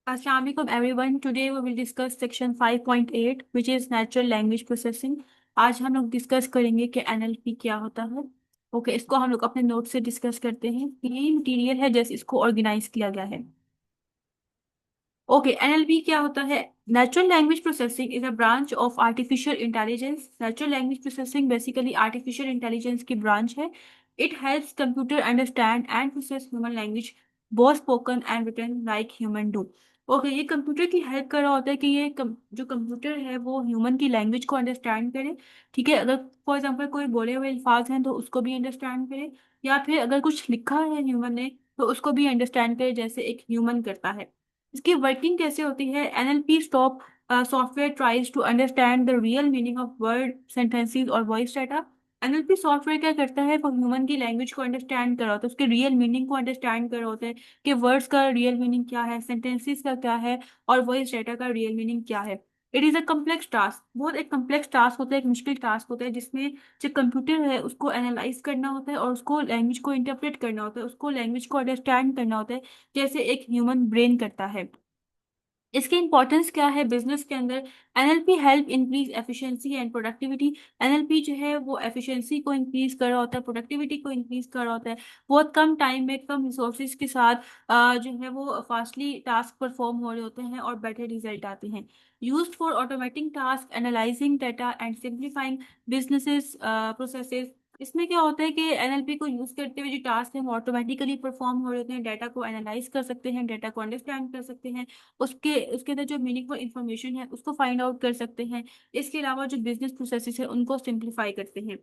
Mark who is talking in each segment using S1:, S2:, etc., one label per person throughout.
S1: Assalamu alaikum everyone. Today we will discuss section 5.8 which is natural language processing. आज हम लोग discuss करेंगे कि एनएलपी क्या होता है। ओके, इसको हम लोग अपने नोट से डिस्कस करते हैं। ये मटीरियल है जैसे इसको ऑर्गेनाइज किया गया है। ओके, एनएलपी क्या होता है? Natural language processing is a branch of artificial intelligence. Natural language processing basically artificial intelligence की ब्रांच है। It helps computer understand and process human language both spoken and written like human do. Okay, ये computer की help कर रहा होता है कि जो कंप्यूटर है वो ह्यूमन की लैंग्वेज को अंडरस्टैंड करे। ठीक है, अगर फॉर एग्जाम्पल कोई बोले हुए अल्फाज हैं तो उसको भी अंडरस्टैंड करे, या फिर अगर कुछ लिखा है ह्यूमन ने तो उसको भी अंडरस्टैंड करे जैसे एक ह्यूमन करता है। इसकी वर्किंग कैसे होती है? NLP stop software tries to understand the real meaning of word, sentences और वॉइस डाटा। एनएलपी सॉफ्टवेयर क्या करता है? वो ह्यूमन की लैंग्वेज को अंडरस्टैंड कर रहा होता है, उसके रियल मीनिंग को अंडरस्टैंड कर रहा होता है कि वर्ड्स का रियल मीनिंग क्या है, सेंटेंसेस का क्या है और वॉइस डाटा का रियल मीनिंग क्या है। It is a complex task, बहुत एक कम्प्लेक्स टास्क होता है, एक मुश्किल टास्क होता है जिसमें जो कंप्यूटर है उसको एनालाइज करना होता है और उसको लैंग्वेज को इंटरप्रेट करना होता है, उसको लैंग्वेज को अंडरस्टैंड करना होता है जैसे एक ह्यूमन ब्रेन करता है। इसकी इंपॉर्टेंस क्या है बिजनेस के अंदर? NLP help increase efficiency and productivity. NLP जो है वो एफिशिएंसी को इंक्रीज कर रहा होता है, प्रोडक्टिविटी को इंक्रीज कर रहा होता है। बहुत कम टाइम में कम रिसोर्सेज के साथ जो है वो फास्टली टास्क परफॉर्म हो रहे होते हैं और बेटर रिजल्ट आते हैं। Used for automating task, analysing data and simplifying businesses processes. इसमें क्या होता है कि एनएलपी को यूज करते हुए जो टास्क हैं वो ऑटोमेटिकली परफॉर्म हो रहे होते हैं, डाटा को एनालाइज कर सकते हैं, डाटा को अंडरस्टैंड कर सकते हैं, उसके उसके अंदर जो मीनिंगफुल इंफॉर्मेशन है उसको फाइंड आउट कर सकते हैं। इसके अलावा जो बिजनेस प्रोसेसेस है उनको सिंप्लीफाई करते हैं।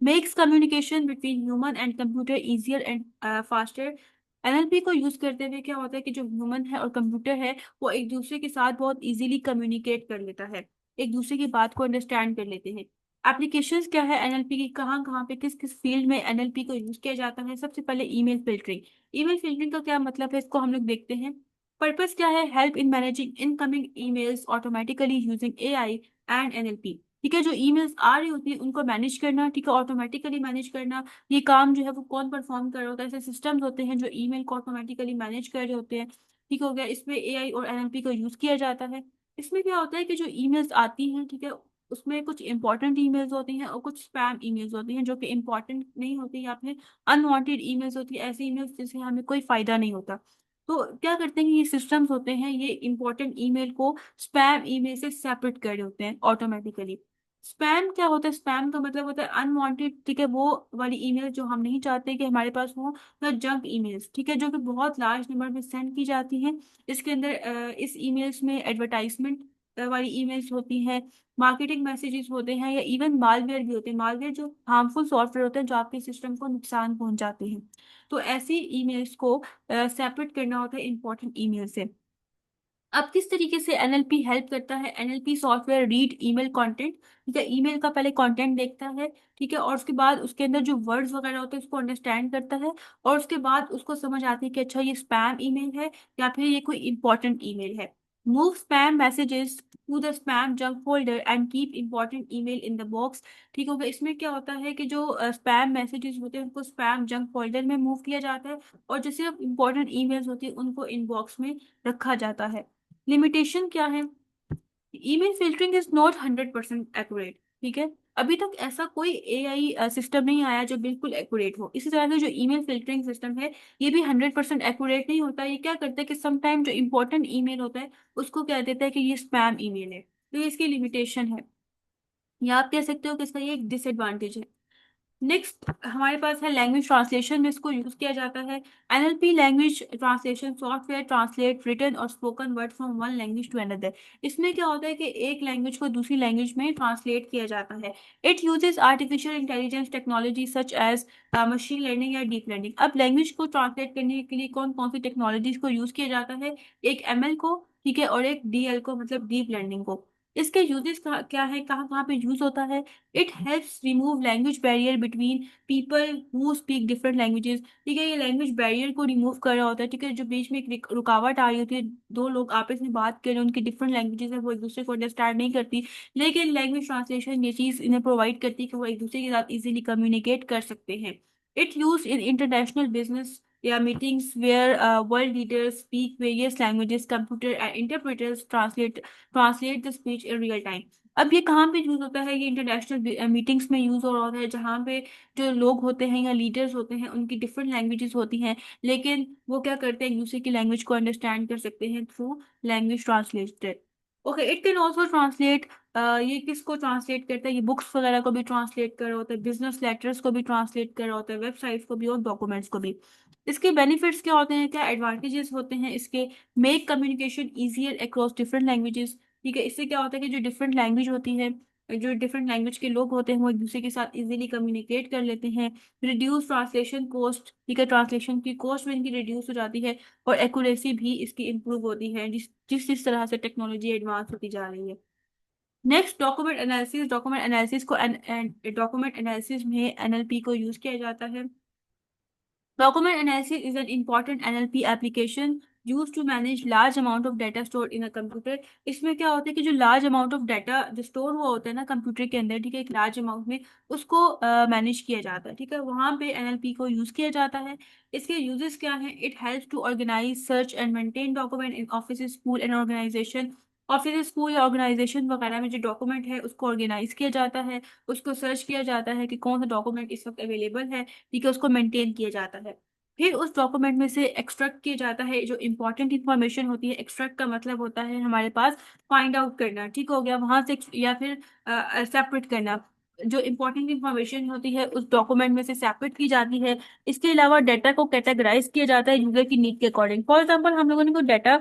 S1: Makes communication between human and computer easier and faster. NLP को यूज करते हुए क्या होता है कि जो ह्यूमन है और कंप्यूटर है वो एक दूसरे के साथ बहुत इजीली कम्युनिकेट कर लेता है, एक दूसरे की बात को अंडरस्टैंड कर लेते हैं। एप्लीकेशंस क्या है एनएलपी की, कहाँ कहाँ पे किस किस फील्ड में एनएलपी को यूज किया जाता है? सबसे पहले ईमेल फिल्टरिंग। ईमेल फिल्टरिंग का क्या मतलब है इसको हम लोग देखते हैं। पर्पस क्या है? Help in managing incoming emails automatically using AI and NLP. ठीक है, जो ईमेल्स आ रही होती है उनको मैनेज करना, ठीक है, ऑटोमेटिकली मैनेज करना। ये काम जो है वो कौन परफॉर्म कर रहा होता है? ऐसे सिस्टम्स होते हैं जो ईमेल को ऑटोमेटिकली मैनेज कर रहे होते हैं। ठीक हो गया, इसमें एआई और एनएलपी का यूज किया जाता है। इसमें क्या होता है कि जो ईमेल्स आती हैं, ठीक है, उसमें कुछ इंपॉर्टेंट ईमेल्स होती हैं और कुछ स्पैम ईमेल्स होती हैं जो कि इंपॉर्टेंट नहीं होती, या फिर अनवांटेड ईमेल्स होती है, ऐसी ईमेल्स जिससे हमें कोई फायदा नहीं होता। तो क्या करते हैं ये सिस्टम्स होते हैं, ये इंपॉर्टेंट ईमेल को स्पैम ईमेल से सेपरेट कर रहे होते हैं ऑटोमेटिकली। स्पैम क्या होता है? स्पैम का मतलब होता है अनवांटेड, ठीक है, वो वाली ईमेल जो हम नहीं चाहते कि हमारे पास हो, या जंक ईमेल्स, ठीक है, जो कि बहुत लार्ज नंबर में सेंड की जाती हैं। इसके अंदर इस ईमेल्स में एडवर्टाइजमेंट वाली ईमेल्स होती हैं, मार्केटिंग मैसेजेस होते हैं, या इवन मालवेयर भी होते हैं। मालवेयर जो हार्मफुल सॉफ्टवेयर होते हैं जो आपके सिस्टम को नुकसान पहुंचाते हैं। तो ऐसी ईमेल्स को सेपरेट करना होता है इंपॉर्टेंट ईमेल से। अब किस तरीके से एनएलपी हेल्प करता है? NLP software read email content, ठीक है, ईमेल का पहले कंटेंट देखता है, ठीक है, और उसके बाद उसके अंदर जो वर्ड्स वगैरह होते हैं उसको अंडरस्टैंड करता है, और उसके बाद उसको समझ आती है कि अच्छा ये स्पैम ईमेल है या फिर ये कोई इंपॉर्टेंट ईमेल है। Move spam messages to the spam junk folder and keep important email in the box. ठीक होगा, इसमें क्या होता है कि जो स्पैम मैसेजेस होते हैं उनको स्पैम जंक फोल्डर में मूव किया जाता है, और जो सिर्फ इंपॉर्टेंट ईमेल्स होती है उनको इनबॉक्स में रखा जाता है। लिमिटेशन क्या है? Email filtering is not 100% accurate. ठीक है, अभी तक ऐसा कोई एआई सिस्टम नहीं आया जो बिल्कुल एक्यूरेट हो। इसी तरह से जो ईमेल फिल्टरिंग सिस्टम है ये भी 100% एक्यूरेट नहीं होता। ये क्या करता है कि समटाइम जो इंपॉर्टेंट ईमेल होता है उसको कह देता है कि ये स्पैम ईमेल है। तो ये इसकी लिमिटेशन है, या आप कह सकते हो कि इसका ये एक डिसएडवांटेज है। नेक्स्ट हमारे पास है लैंग्वेज ट्रांसलेशन में इसको यूज किया जाता है। NLP language translation software translate written और spoken word from one language to another. इसमें क्या होता है कि एक लैंग्वेज को दूसरी लैंग्वेज में ट्रांसलेट किया जाता है। It uses artificial intelligence technology such as machine learning या डीप लर्निंग। अब लैंग्वेज को ट्रांसलेट करने के लिए कौन कौन सी टेक्नोलॉजीज को यूज किया जाता है? एक एमएल को, ठीक है, और एक डीएल को, मतलब डीप लर्निंग को। इसके यूजेस क्या है, कहाँ कहाँ पे यूज होता है? It helps remove language barrier between people who speak different languages. ठीक है, ये लैंग्वेज बैरियर को रिमूव कर रहा होता है, ठीक है, जो बीच में एक रुकावट आ रही होती है, दो लोग आपस में बात कर रहे हैं, उनकी डिफरेंट लैंग्वेजेस है, वो एक दूसरे को अंडरस्टैंड नहीं करती, लेकिन लैंग्वेज ट्रांसलेशन ये चीज़ इन्हें प्रोवाइड करती है कि वो एक दूसरे के साथ इजीली कम्युनिकेट कर सकते हैं। It use in international business या meetings where world leaders speak various languages, computer and interpreters translate the speech in real time. अब ये कहाँ पे यूज होता है? ये इंटरनेशनल मीटिंग्स में यूज हो रहा है, जहाँ पे जो लोग होते हैं या लीडर्स होते हैं उनकी डिफरेंट लैंग्वेजेस होती हैं, लेकिन वो क्या करते हैं, एक दूसरे की लैंग्वेज को अंडरस्टैंड कर सकते हैं through language translated. Okay, it can also translate. ये किसको ट्रांसलेट करता है? ये बुक्स वगैरह को भी ट्रांसलेट कर रहा होता है, बिजनेस लेटर्स को भी ट्रांसलेट कर रहा होता है, वेबसाइट्स को भी और डॉक्यूमेंट्स को भी। इसके बेनिफिट्स क्या होते हैं, क्या एडवांटेजेस होते हैं इसके? Make communication easier across different languages. ठीक है, इससे क्या होता है कि जो डिफरेंट लैंग्वेज होती है, जो डिफरेंट लैंग्वेज के लोग होते हैं वो एक दूसरे के साथ इजीली कम्युनिकेट कर लेते हैं। Reduce translation cost. ठीक है, ट्रांसलेशन की कॉस्ट भी इनकी रिड्यूस हो जाती है, और एक्यूरेसी भी इसकी इंप्रूव होती है जिस जिस जिस तरह से टेक्नोलॉजी एडवांस होती जा रही है। Next, document analysis. Document analysis में एनएलपी को यूज किया जाता है। Document analysis is an important NLP application used to manage large amount of data stored in a computer। इसमें क्या होता है कि जो लार्ज अमाउंट ऑफ डाटा जो स्टोर हुआ होता है ना कंप्यूटर के अंदर, ठीक है, एक लार्ज अमाउंट में, उसको मैनेज किया जाता है। ठीक है, वहां पे एनएलपी को यूज किया जाता है। इसके यूजेस क्या हैं? It helps to organize, search and maintain document in office, school and organization. Office, school या ऑर्गेनाइजेशन वगैरह में जो डॉक्यूमेंट है उसको ऑर्गेनाइज किया जाता है, उसको सर्च किया जाता है कि कौन सा डॉक्यूमेंट इस वक्त अवेलेबल है, ठीक है, उसको मेंटेन किया जाता है। फिर उस डॉक्यूमेंट में से एक्सट्रैक्ट किया जाता है जो इंपॉर्टेंट इंफॉर्मेशन होती है। एक्सट्रैक्ट का मतलब होता है हमारे पास फाइंड आउट करना, ठीक हो गया, वहां से, या फिर सेपरेट करना। जो इंपॉर्टेंट इंफॉर्मेशन होती है उस डॉक्यूमेंट में से सेपरेट की जाती है। इसके अलावा डाटा को कैटेगराइज किया जाता है यूजर की नीड के अकॉर्डिंग। फॉर एग्जाम्पल, हम लोगों ने को डाटा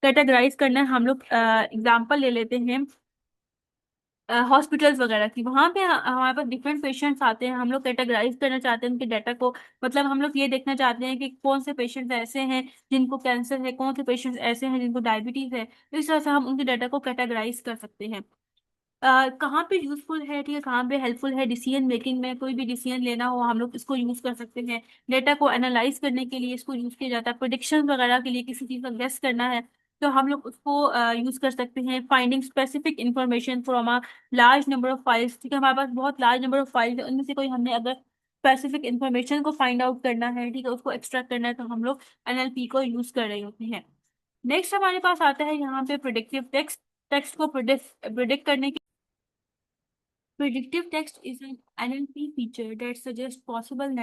S1: कैटेगराइज करना है, हम लोग एग्जाम्पल ले लेते हैं हॉस्पिटल्स वगैरह की। वहां पे हमारे पास डिफरेंट पेशेंट्स आते हैं, हम लोग कैटेगराइज करना चाहते हैं उनके डाटा को। मतलब हम लोग ये देखना चाहते हैं कि कौन से पेशेंट्स ऐसे हैं जिनको कैंसर है, कौन से पेशेंट्स ऐसे हैं जिनको डायबिटीज है। तो इस तरह से हम उनके डाटा को कैटेगराइज कर सकते हैं। कहाँ पे यूजफुल है, ठीक है, कहाँ पे हेल्पफुल है? डिसीजन मेकिंग में, कोई भी डिसीजन लेना हो हम लोग इसको यूज कर सकते हैं। डेटा को एनालाइज करने के लिए इसको यूज किया जाता है। प्रोडिक्शन वगैरह के लिए, किसी चीज का गेस करना है तो हम लोग उसको यूज कर सकते हैं। Finding specific information from a large number of files. ठीक है, हमारे पास बहुत लार्ज नंबर ऑफ फाइल्स है, उनमें से कोई हमने अगर स्पेसिफिक इंफॉर्मेशन को फाइंड आउट करना है, ठीक है, उसको एक्सट्रैक्ट करना है, तो हम लोग एनएलपी को यूज कर रहे होते हैं। नेक्स्ट हमारे पास आता है यहाँ पे प्रिडिक्टिव टेक्स्ट। टेक्स्ट को प्रिडिक्ट करने की। Predictive text is an NLP feature that suggests possible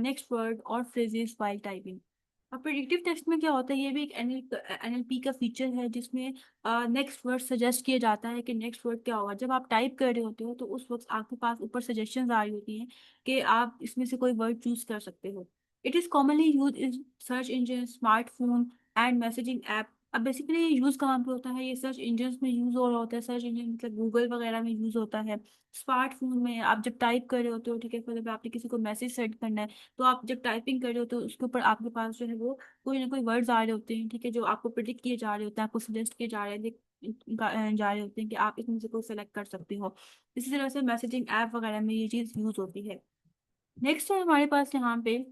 S1: next word or phrases while typing। अब प्रिडिक्टिव टेक्स्ट में क्या होता है? ये भी एक एनएलपी का फीचर है जिसमें नेक्स्ट वर्ड सजेस्ट किया जाता है कि नेक्स्ट वर्ड क्या होगा। जब आप टाइप कर रहे होते हो तो उस वक्त आपके पास ऊपर सजेशंस आ रही होती हैं कि आप इसमें से कोई वर्ड चूज कर सकते हो। It is commonly use in search engine, smartphone and messaging app. अब बेसिकली ये यूज कहाँ पे होता है? ये सर्च इंजन में यूज हो रहा होता है। सर्च इंजन मतलब गूगल वगैरह में यूज होता है। स्मार्टफोन में आप जब टाइप कर रहे होते हो, ठीक है, मतलब आपने किसी को मैसेज सेंड करना है, तो आप जब टाइपिंग कर रहे हो तो उसके ऊपर आपके पास जो है वो कोई ना कोई वर्ड्स आ रहे होते हैं, ठीक है, जो आपको प्रिडिक्ट किए जा रहे होते हैं, आपको सजेस्ट किए जा रहे हैं, जा रहे होते हैं कि आप इसमें से कोई सेलेक्ट कर सकते हो। इसी तरह से मैसेजिंग ऐप वगैरह में ये चीज़ यूज होती है। नेक्स्ट है हमारे पास यहाँ पे।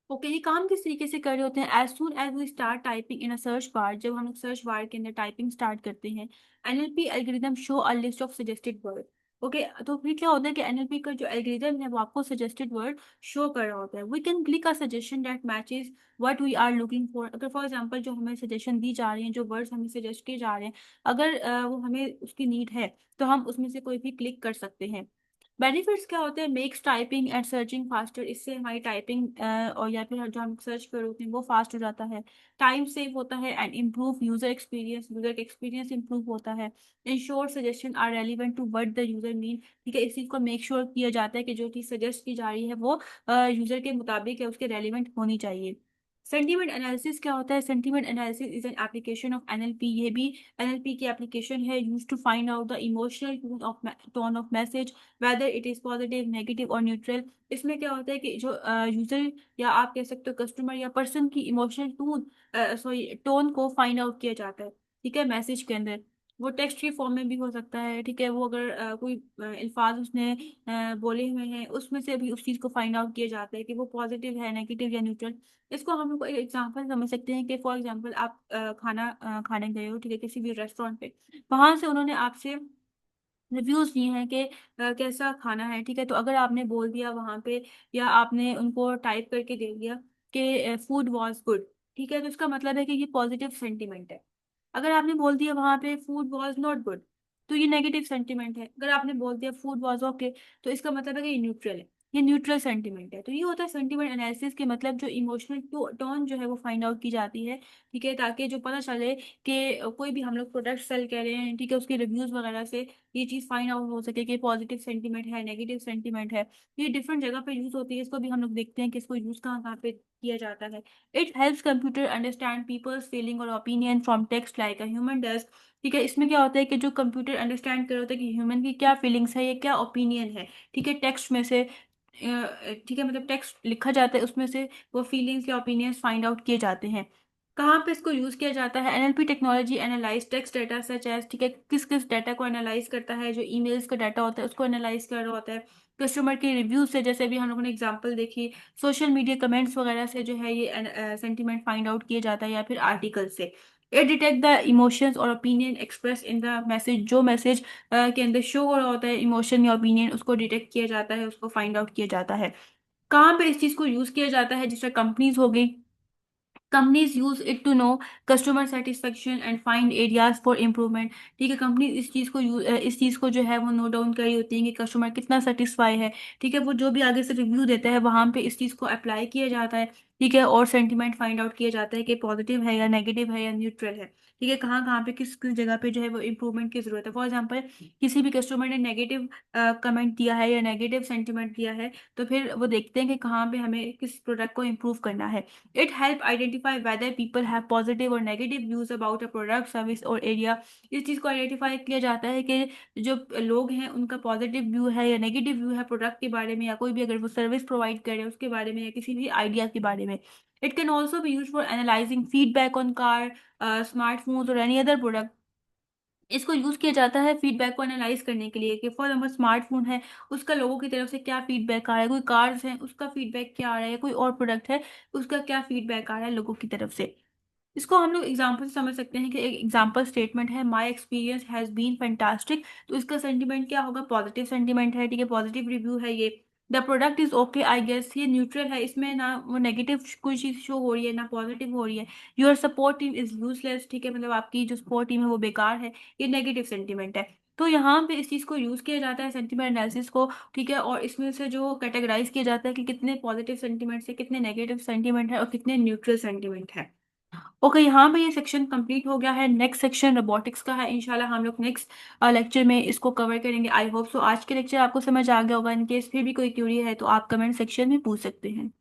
S1: ओके, ये काम किस तरीके से कर रहे होते हैं? As soon as we start typing in a search bar, जब हम सर्च बार के अंदर टाइपिंग स्टार्ट करते हैं, NLP algorithm show a list of suggested word. Okay, तो फिर क्या होता है कि एनएलपी का जो एल्गोरिदम है वो आपको सजेस्टेड वर्ड शो कर रहा होता है। We can click a suggestion that matches what we are looking for. अगर फॉर एग्जांपल जो हमें सजेशन दी जा रही हैं, जो वर्ड्स हमें सजेस्ट किए जा रहे हैं, अगर वो हमें उसकी नीड है तो हम उसमें से कोई भी क्लिक कर सकते हैं। बेनिफिट्स क्या होते हैं? Makes typing and searching faster. इससे हमारी टाइपिंग और या फिर जो हम सर्च कर रहे होते हैं वो फास्ट हो जाता है। टाइम सेव होता है and improve user experience. User का एक्सपीरियंस इंप्रूव होता है। Ensure suggestion are relevant to what the user mean. ठीक है, इस चीज को मेक श्योर किया जाता है कि जो चीज सजेस्ट की जा रही है वो यूजर के मुताबिक है, उसके रेलिवेंट होनी चाहिए। सेंटीमेंट एनालिसिस क्या होता है? Sentiment analysis is an application of NLP. ये भी एनएलपी की एप्लीकेशन है, use to find out the emotional tone of message, whether it is positive, negative और न्यूट्रल। इसमें क्या होता है कि जो यूजर या आप कह सकते हो कस्टमर या पर्सन की इमोशनल टोन, सॉरी टोन को फाइंड आउट किया जाता है, ठीक है, मैसेज के अंदर। वो टेक्स्ट की फॉर्म में भी हो सकता है, ठीक है, वो अगर कोई अल्फाज उसने बोले हुए हैं उसमें से भी उस चीज़ को फाइंड आउट किया जाता है कि वो पॉजिटिव है, नेगेटिव या न्यूट्रल। इसको हम लोग एक एग्जांपल समझ सकते हैं कि फॉर एग्जांपल आप खाना खाने गए हो, ठीक है, किसी भी रेस्टोरेंट पे, वहां से उन्होंने आपसे रिव्यूज नहीं है कि कैसा खाना है, ठीक है। तो अगर आपने बोल दिया वहां पे, या आपने उनको टाइप करके दे दिया कि फूड वॉज गुड, ठीक है, तो इसका मतलब है कि ये पॉजिटिव सेंटीमेंट है। अगर आपने बोल दिया वहां पे फूड वॉज नॉट गुड, तो ये नेगेटिव सेंटीमेंट है। अगर आपने बोल दिया फूड वॉज ओके, तो इसका मतलब है कि ये न्यूट्रल है, ये न्यूट्रल सेंटीमेंट है। तो ये होता है सेंटीमेंट एनालिसिस के मतलब, जो इमोशनल टोन जो है वो फाइंड आउट की जाती है, ठीक है, ताकि जो पता चले कि कोई भी हम लोग प्रोडक्ट सेल कर रहे हैं, ठीक है, उसके रिव्यूज वगैरह से ये चीज फाइंड आउट हो सके कि पॉजिटिव सेंटीमेंट है, नेगेटिव सेंटीमेंट है। ये डिफरेंट जगह पे यूज होती है, इसको भी हम लोग देखते हैं कि इसको यूज कहाँ कहाँ पे किया जाता है। It helps computer understand people's feeling और opinion from text like a human does. ठीक है, इसमें क्या होता है कि जो कंप्यूटर अंडरस्टैंड कर होता है कि ह्यूमन की क्या फीलिंग्स है, ये क्या ओपिनियन है, ठीक है, टेक्स्ट में से ठीक है, मतलब टेक्स्ट लिखा जाता है उसमें से वो फीलिंग्स या ओपिनियंस फाइंड आउट किए जाते हैं। कहाँ पे इसको यूज किया जाता है? NLP technology analyze text data such as, ठीक है, किस किस डाटा को एनालाइज करता है, जो ईमेल्स का डाटा होता है उसको एनालाइज कर रहा होता है, कस्टमर के रिव्यूज से, जैसे भी हम लोगों ने एग्जांपल देखी, सोशल मीडिया कमेंट्स वगैरह से जो है ये सेंटीमेंट फाइंड आउट किया जाता है, या फिर आर्टिकल से। इट डिटेक्ट द इमोशंस और opinion express in the message, जो मैसेज के अंदर शो हो रहा होता है इमोशन या ओपिनियन, उसको डिटेक्ट किया जाता है, उसको फाइंड आउट किया जाता है। कहाँ पे इस चीज को यूज किया जाता है? जिससे कंपनीज हो गई, companies use it to know customer satisfaction and find areas for improvement. ठीक है, कंपनी इस चीज को इस चीज को जो है वो नोट डाउन करी होती है कि कस्टमर कितना सेटिस्फाई है, ठीक है, वो जो भी आगे से रिव्यू देता है वहां पे इस चीज को अप्लाई किया जाता है, ठीक है, और सेंटीमेंट फाइंड आउट किया जाता है कि पॉजिटिव है या नेगेटिव है या न्यूट्रल है, ठीक है, कहाँ कहाँ पे किस किस जगह पे जो है वो इम्प्रूवमेंट की जरूरत है। फॉर एग्जाम्पल, किसी भी कस्टमर ने नेगेटिव कमेंट दिया है या नेगेटिव सेंटीमेंट दिया है, तो फिर वो देखते हैं कि कहाँ पे हमें किस प्रोडक्ट को इम्प्रूव करना है। It help identify whether people have positive or negative views about a product, service और area। इस चीज़ को आइडेंटिफाई किया जाता है कि जो लोग हैं उनका पॉजिटिव व्यू है या नेगेटिव व्यू है प्रोडक्ट के बारे में, या कोई भी अगर वो सर्विस प्रोवाइड कर रहे हैं उसके बारे में, या किसी भी आइडिया के बारे में। It can also be use for analysing feedback on car, smartphones और एनी अदर प्रोडक्ट। इसको यूज किया जाता है फीडबैक को एनालाइज करने के लिए कि फॉर एग्जाम्पल स्मार्टफोन है, उसका लोगों की तरफ से क्या फीडबैक आ रहा है, कोई कार्स है उसका फीडबैक क्या आ रहा है, कोई और प्रोडक्ट है उसका क्या फीडबैक आ रहा है लोगों की तरफ से। इसको हम लोग एग्जाम्पल से समझ सकते हैं कि एक एग्जाम्पल स्टेटमेंट है, my experience has been fantastic, तो इसका सेंटीमेंट क्या होगा? पॉजिटिव सेंटीमेंट है, ठीक है, पॉजिटिव रिव्यू है ये। The product is okay I guess, ये न्यूट्रल है, इसमें ना वो नेगेटिव कोई चीज शो हो रही है ना पॉजिटिव हो रही है। Your support team is useless, ठीक है, मतलब आपकी जो सपोर्ट टीम है वो बेकार है, ये नेगेटिव सेंटीमेंट है। तो यहाँ पे इस चीज को यूज किया जाता है सेंटीमेंट एनालिसिस को, ठीक है, और इसमें से जो कैटेगराइज किया जाता है कि कितने पॉजिटिव सेंटीमेंट है, कितने नेगेटिव सेंटीमेंट है और कितने न्यूट्रल सेंटीमेंट है। ओके, यहाँ पे ये सेक्शन कंप्लीट हो गया है। नेक्स्ट सेक्शन रोबोटिक्स का है, इंशाल्लाह हम लोग नेक्स्ट लेक्चर में इसको कवर करेंगे। आई होप सो आज के लेक्चर आपको समझ आ गया होगा। इन केस फिर भी कोई क्यूरी है तो आप कमेंट सेक्शन में पूछ सकते हैं।